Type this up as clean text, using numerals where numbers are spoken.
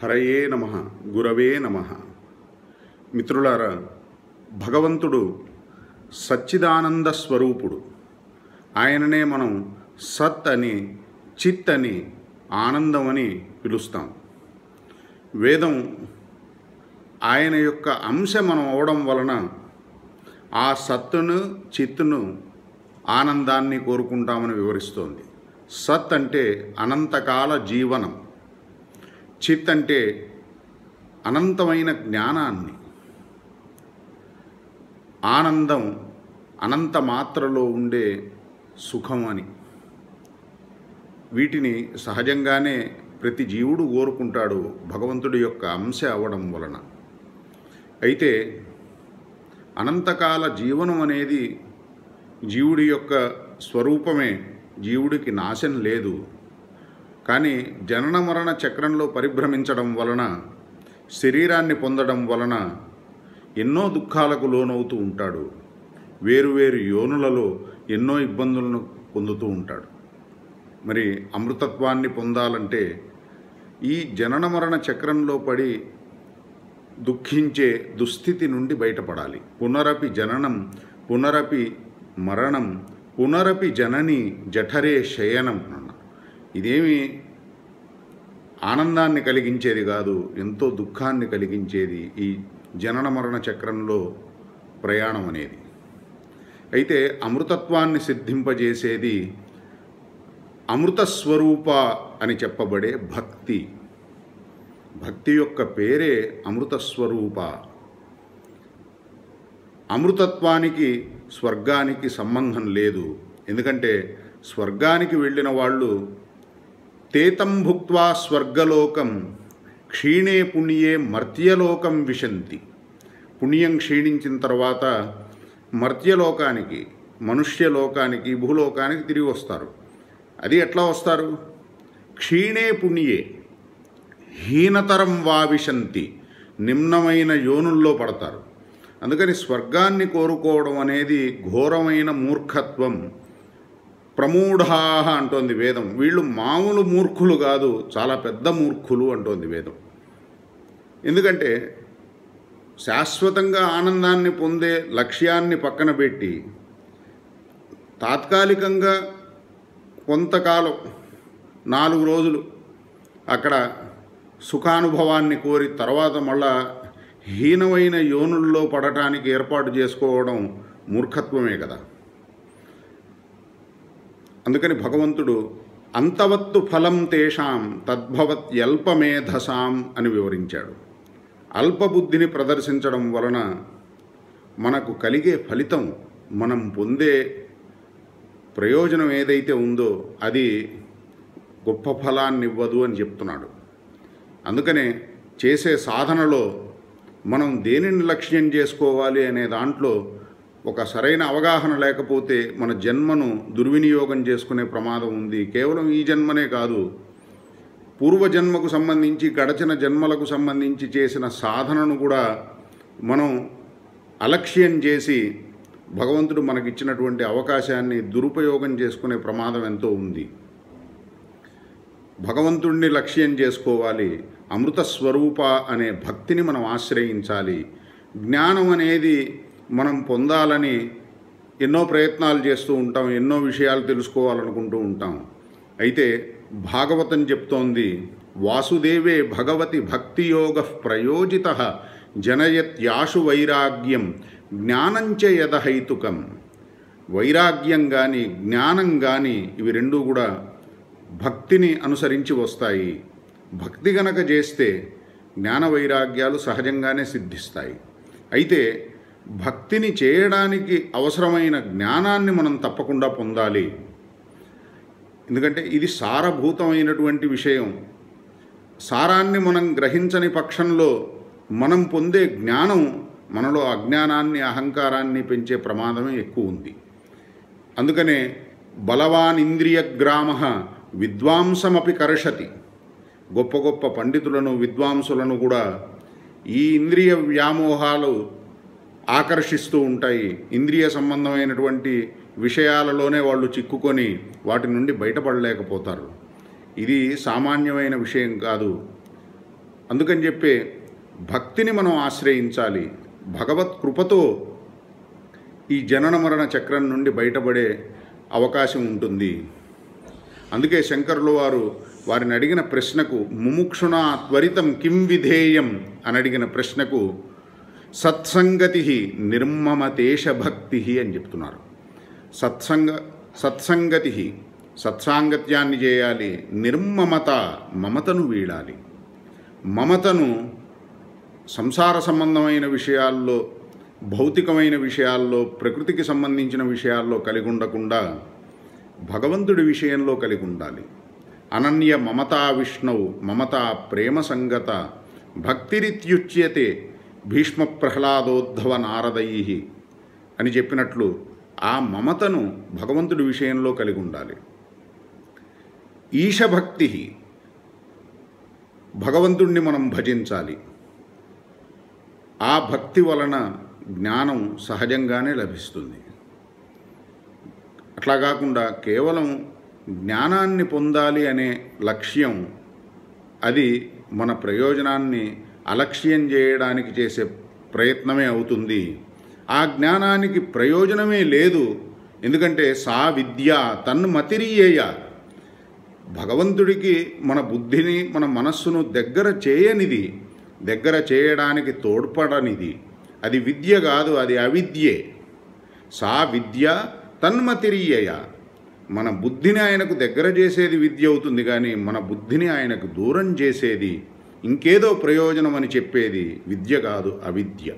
హరయే నమః గురవే నమః. మిత్రులారా, భగవంతుడు సచ్చిదానంద స్వరూపుడు. ఆయననే మనం సత్ అని, చిత్ అని, ఆనందం అని పిలుస్తాం. వేదం ఆయన యొక్క అంశ మనం అవడం వలన ఆ సత్తును, చిత్తును, ఆనందాన్ని కోరుకుంటామని వివరిస్తోంది. సత్ అంటే అనంతకాల జీవనం, చిత్ అంటే అనంతమైన జ్ఞానాన్ని, ఆనందం అనంత మాత్రలో ఉండే సుఖం అని. వీటిని సహజంగానే ప్రతి జీవుడు కోరుకుంటాడు భగవంతుడి యొక్క అంశ అవ్వడం వలన. అయితే అనంతకాల జీవనం అనేది జీవుడి యొక్క స్వరూపమే. జీవుడికి నాశం లేదు. కానీ జనన మరణ చక్రంలో పరిభ్రమించడం వలన, శరీరాన్ని పొందడం వలన ఎన్నో దుఃఖాలకు లోనవుతూ ఉంటాడు. వేరువేరు యోనులలో ఎన్నో ఇబ్బందులను పొందుతూ ఉంటాడు. మరి అమృతత్వాన్ని పొందాలంటే ఈ జనన మరణ చక్రంలో పడి దుఃఖించే దుస్థితి నుండి బయటపడాలి. పునరపి జననం, పునరపి మరణం, పునరపి జనని జఠరే శయనం అన్న. ఇదేమి ఆనందాన్ని కలిగించేది కాదు, ఎంతో దుఃఖాన్ని కలిగించేది ఈ జనన మరణ చక్రంలో ప్రయాణం అనేది. అయితే అమృతత్వాన్ని సిద్ధింపజేసేది అమృతస్వరూప అని చెప్పబడే భక్తి. భక్తి యొక్క పేరే అమృతస్వరూప. అమృతత్వానికి స్వర్గానికి సంబంధం లేదు. ఎందుకంటే స్వర్గానికి వెళ్ళిన వాళ్ళు తేతం భుక్త్వా స్వర్గలోకం క్షీణే పుణ్యే మర్త్యలోకం విశంతి. పుణ్యం క్షీణించిన తర్వాత మర్త్యలోకానికి, మనుష్యలోకానికి, భూలోకానికి తిరిగి వస్తారు. అది ఎట్లా వస్తారు? క్షీణే పుణ్యే హీనతరం వావిశంతి, నిమ్నమైన యోనుల్లో పడతారు. అందుకని స్వర్గాన్ని కోరుకోవడం అనేది ఘోరమైన మూర్ఖత్వం. ప్రమూఢాహ అంటోంది వేదం. వీళ్ళు మామూలు మూర్ఖులు కాదు, చాలా పెద్ద మూర్ఖులు అంటోంది వేదం. ఎందుకంటే శాశ్వతంగా ఆనందాన్ని పొందే లక్ష్యాన్ని పక్కన పెట్టి తాత్కాలికంగా కొంతకాలం 4 రోజులు అక్కడ సుఖానుభవాన్ని కోరి తర్వాత మళ్ళా హీనమైన యోనుల్లో పడటానికి ఏర్పాటు చేసుకోవడం మూర్ఖత్వమే కదా. అందుకని భగవంతుడు అంతవత్తు ఫలం తేషాం తద్భవత్యల్పమేధసాం అని వివరించాడు. అల్పబుద్ధిని ప్రదర్శించడం వలన మనకు కలిగే ఫలితం, మనం పొందే ప్రయోజనం ఏదైతే ఉందో అది గొప్ప ఫలాన్ని ఇవ్వదు అని చెప్తున్నాడు. అందుకనే చేసే సాధనలో మనం దేనిని లక్ష్యం చేసుకోవాలి అనే దాంట్లో ఒక సరైన అవగాహన లేకపోతే మన జన్మను దుర్వినియోగం చేసుకునే ప్రమాదం ఉంది. కేవలం ఈ జన్మనే కాదు, పూర్వజన్మకు సంబంధించి, గడచిన జన్మలకు సంబంధించి చేసిన సాధనను కూడా మనం అలక్ష్యం చేసి భగవంతుడు మనకిచ్చినటువంటి అవకాశాన్ని దురుపయోగం చేసుకునే ప్రమాదం ఎంతో ఉంది. భగవంతుడిని లక్ష్యం చేసుకోవాలి. అమృత స్వరూప అనే భక్తిని మనం ఆశ్రయించాలి. జ్ఞానం అనేది మనం పొందాలని ఎన్నో ప్రయత్నాలు చేస్తూ ఉంటాం, ఎన్నో విషయాలు తెలుసుకోవాలనుకుంటూ ఉంటాం. అయితే భాగవతం చెప్తోంది, వాసుదేవే భగవతి భక్తియోగ ప్రయోజిత జనయత్యాశు వైరాగ్యం జ్ఞానంచ యదహైతుకం. వైరాగ్యం కానీ జ్ఞానం కానీ ఇవి రెండూ కూడా భక్తిని అనుసరించి వస్తాయి. భక్తి గనక చేస్తే జ్ఞాన వైరాగ్యాలు సహజంగానే సిద్ధిస్తాయి. అయితే భక్తిని చేయడానికి అవసరమైన జ్ఞానాన్ని మనం తప్పకుండా పొందాలి. ఎందుకంటే ఇది సారభూతమైనటువంటి విషయం. సారాన్ని మనం గ్రహించని పక్షంలో మనం పొందే జ్ఞానం మనలో అజ్ఞానాన్ని, అహంకారాన్ని పెంచే ప్రమాదమే ఎక్కువ ఉంది. అందుకనే బలవాన్ ఇంద్రియగ్రామ విద్వాంసమపి కర్షతి. గొప్ప గొప్ప పండితులను, విద్వాంసులను కూడా ఈ ఇంద్రియ వ్యామోహాలు ఆకర్షిస్తూ ఉంటాయి. ఇంద్రియ సంబంధమైనటువంటి విషయాలలోనే వాళ్ళు చిక్కుకొని వాటి నుండి బయటపడలేకపోతారు. ఇది సామాన్యమైన విషయం కాదు. అందుకని చెప్పే భక్తిని మనం ఆశ్రయించాలి. భగవత్ కృపతో ఈ జనన మరణ చక్రం నుండి బయటపడే అవకాశం ఉంటుంది. అందుకే శంకరులు వారిని అడిగిన ప్రశ్నకు ముముక్షుణా త్వరితం కిం విధేయం అని అడిగిన ప్రశ్నకు సత్సంగతి నిర్మమతేష భక్తి అని చెప్తున్నారు. సత్సంగతి సత్సాంగత్యాన్ని చేయాలి. నిర్మమత మమతను వీడాలి. మమతను సంసార సంబంధమైన విషయాల్లో, భౌతికమైన విషయాల్లో, ప్రకృతికి సంబంధించిన విషయాల్లో కలిగి ఉండకుండా భగవంతుడి విషయంలో కలిగి ఉండాలి. అనన్య మమతా విష్ణువు మమతా ప్రేమ సంగత భక్తిరిత్యుచ్యతే భీష్మ ప్రహ్లాదోద్ధవ నారదై అని చెప్పినట్లు ఆ మమతను భగవంతుడి విషయంలో కలిగి ఉండాలి. ఈశభక్తి భగవంతుణ్ణి మనం భజించాలి. ఆ భక్తి వలన జ్ఞానం సహజంగానే లభిస్తుంది. అట్లా కాకుండా కేవలం జ్ఞానాన్ని పొందాలి అనే లక్ష్యం అది మన ప్రయోజనాన్ని అలక్ష్యం చేయడానికి చేసే ప్రయత్నమే అవుతుంది. ఆ జ్ఞానానికి ప్రయోజనమే లేదు. ఎందుకంటే సా విద్య తన్మతిరీయేయ, భగవంతుడికి మన బుద్ధిని మన మనస్సును దగ్గర చేయనిది, దగ్గర చేయడానికి తోడ్పడనిది అది విద్య కాదు, అది అవిద్యే. సా విద్య తన్మతిరీయేయ, మన బుద్ధిని ఆయనకు దగ్గర చేసేది విద్య అవుతుంది, కానీ మన బుద్ధిని ఆయనకు దూరం చేసేది ఇంకేదో ప్రయోజనం అని చెప్పేది విద్య కాదు, అవిద్య.